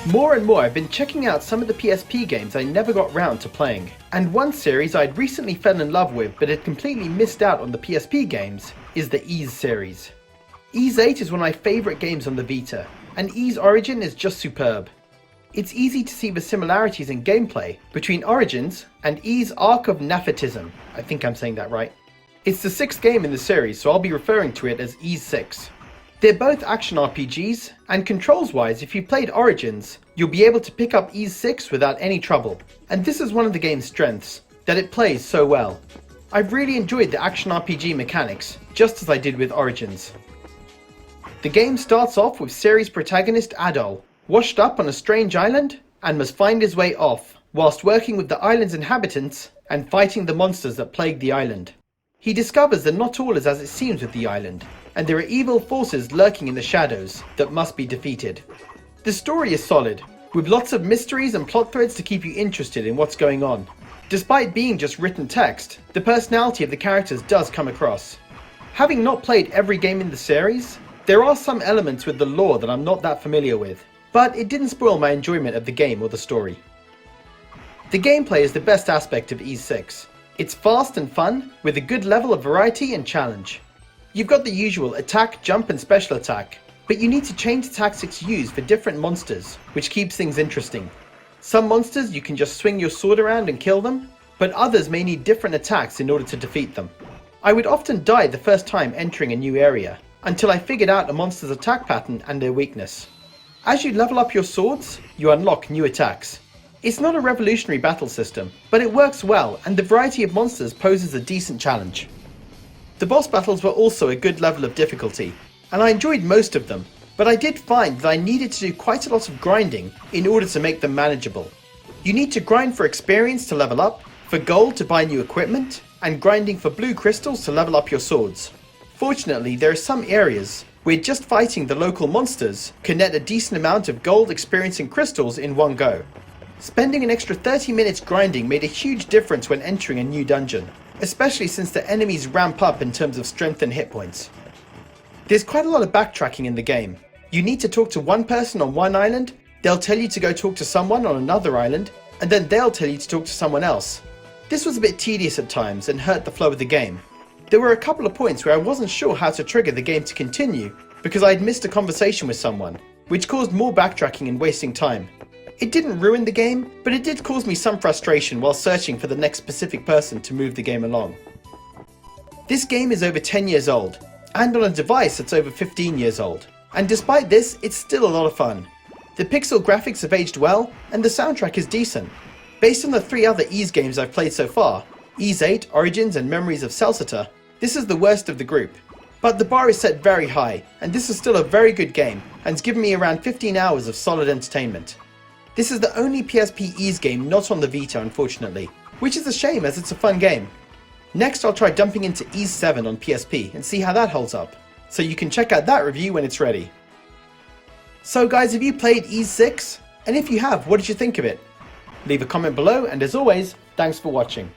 More and more I've been checking out some of the PSP games I never got round to playing, and one series I'd recently fell in love with but had completely missed out on the PSP games is the Ys series. Ys 8 is one of my favourite games on the Vita, and Ys Origin is just superb. It's easy to see the similarities in gameplay between Origins and Ys Ark of Napishtim, I think I'm saying that right. It's the 6th game in the series, so I'll be referring to it as Ys 6. They're both action RPGs, and controls wise, if you played Origins, you'll be able to pick up Ys 6 without any trouble. And this is one of the game's strengths, that it plays so well. I've really enjoyed the action RPG mechanics, just as I did with Origins. The game starts off with series protagonist Adol, washed up on a strange island, and must find his way off, whilst working with the island's inhabitants and fighting the monsters that plague the island. He discovers that not all is as it seems with the island, and there are evil forces lurking in the shadows that must be defeated. The story is solid, with lots of mysteries and plot threads to keep you interested in what's going on. Despite being just written text, the personality of the characters does come across. Having not played every game in the series, there are some elements with the lore that I'm not that familiar with, but it didn't spoil my enjoyment of the game or the story. The gameplay is the best aspect of Ys 6. It's fast and fun, with a good level of variety and challenge. You've got the usual attack, jump and special attack, but you need to change the tactics used for different monsters, which keeps things interesting. Some monsters you can just swing your sword around and kill them, but others may need different attacks in order to defeat them. I would often die the first time entering a new area, until I figured out a monster's attack pattern and their weakness. As you level up your swords, you unlock new attacks. It's not a revolutionary battle system, but it works well and the variety of monsters poses a decent challenge. The boss battles were also a good level of difficulty, and I enjoyed most of them, but I did find that I needed to do quite a lot of grinding in order to make them manageable. You need to grind for experience to level up, for gold to buy new equipment, and grinding for blue crystals to level up your swords. Fortunately, there are some areas where just fighting the local monsters can net a decent amount of gold, experience and crystals in one go. Spending an extra 30 minutes grinding made a huge difference when entering a new dungeon, especially since the enemies ramp up in terms of strength and hit points. There's quite a lot of backtracking in the game. You need to talk to one person on one island, they'll tell you to go talk to someone on another island, and then they'll tell you to talk to someone else. This was a bit tedious at times and hurt the flow of the game. There were a couple of points where I wasn't sure how to trigger the game to continue because I had missed a conversation with someone, which caused more backtracking and wasting time. It didn't ruin the game, but it did cause me some frustration while searching for the next specific person to move the game along. This game is over 10 years old, and on a device that's over 15 years old, and despite this, it's still a lot of fun. The pixel graphics have aged well, and the soundtrack is decent. Based on the 3 other Ys games I've played so far, Ys 8, Origins and Memories of Celceta, this is the worst of the group. But the bar is set very high, and this is still a very good game, and has given me around 15 hours of solid entertainment. This is the only PSP Ys game not on the Vita, unfortunately, which is a shame as it's a fun game. Next I'll try dumping into Ys 7 on PSP and see how that holds up, so you can check out that review when it's ready. So guys, have you played Ys 6? And if you have, what did you think of it? Leave a comment below, and as always, thanks for watching.